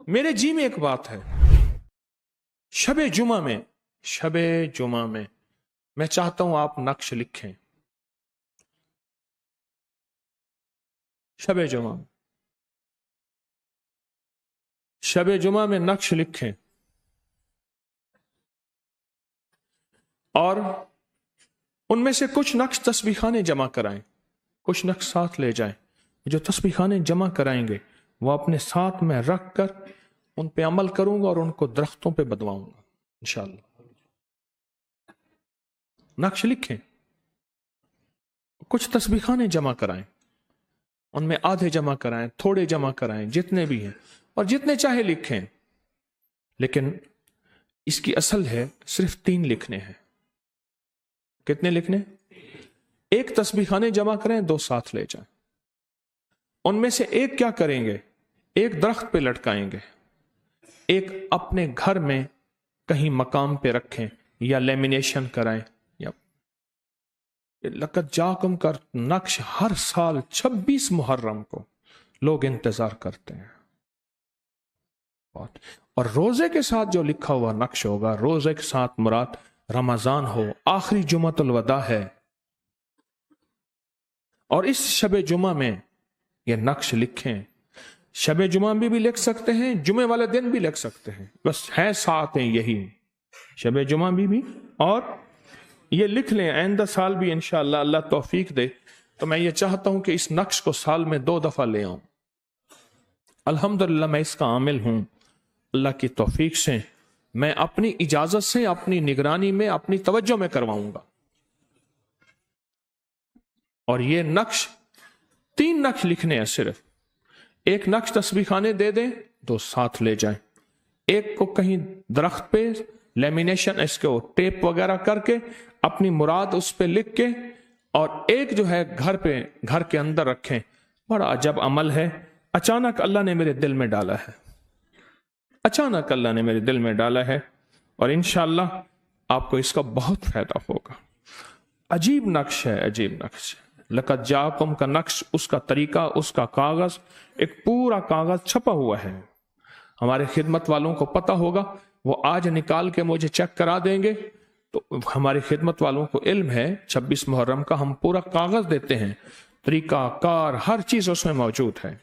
मेरे जी में एक बात है, शबे जुमा में मैं चाहता हूं आप नक्श लिखें। शबे जुमा में नक्श लिखें और उनमें से कुछ नक्श तस्बीखाने जमा कराएं, कुछ नक्श साथ ले जाएं। जो तस्बीखाने जमा कराएंगे वो अपने साथ में रख कर उन पे अमल करूंगा और उनको दरख्तों पे बदवाऊंगा इंशाअल्लाह। नक्श लिखें, कुछ तस्बीखाने जमा कराएं, उनमें आधे जमा कराएं, थोड़े जमा कराएं, जितने भी हैं, और जितने चाहे लिखें। लेकिन इसकी असल है सिर्फ 3 लिखने हैं। कितने लिखने? एक तस्बीखाने जमा करें, 2 साथ ले जाएं। उनमें से एक क्या करेंगे? एक दरख्त पे लटकाएंगे, एक अपने घर में कहीं मकाम पे रखें या लेमिनेशन कराएं। या लक़द जाकुम का नक्श हर साल 26 मुहर्रम को लोग इंतजार करते हैं। और रोजे के साथ जो लिखा हुआ नक्श होगा, रोजे के साथ मुराद रमजान हो, आखिरी जुमातुल वदा है, और इस शबे जुमा में ये नक्श लिखें। शबे जुमा भी लिख सकते हैं, जुमे वाले दिन भी लिख सकते हैं, बस है साथ हैं यही, शबे जुमा भी और ये लिख लें। आइंदा साल भी इंशाअल्लाह अल्लाह तौफीक दे तो मैं ये चाहता हूं कि इस नक्श को साल में 2 दफा ले आऊं। अल्हम्दुलिल्लाह मैं इसका आमिल हूं। अल्लाह की तौफीक से मैं अपनी इजाजत से, अपनी निगरानी में, अपनी तवज्जो में करवाऊंगा। और ये नक्श 3 नक्श लिखने हैं सिर्फ। एक नक्श तस्बीखाने दे दें, 2 साथ ले जाएं। एक को कहीं दरख्त पे लेमिनेशन, इसको टेप वगैरह करके अपनी मुराद उस पे लिख के, और एक जो है घर के अंदर रखें। बड़ा अजब अमल है, अचानक अल्लाह ने मेरे दिल में डाला है, अचानक अल्लाह ने मेरे दिल में डाला है, और इंशाअल्लाह आपको इसका बहुत फायदा होगा। अजीब नक्श है, अजीब नक्श। लक़द जाकुम का नक्श, उसका तरीका, उसका कागज, एक पूरा कागज छपा हुआ है। हमारे खिदमत वालों को पता होगा, वो आज निकाल के मुझे चेक करा देंगे। तो हमारे खिदमत वालों को इल्म है, 26 मुहर्रम का हम पूरा कागज देते हैं, तरीका कार हर चीज उसमें मौजूद है।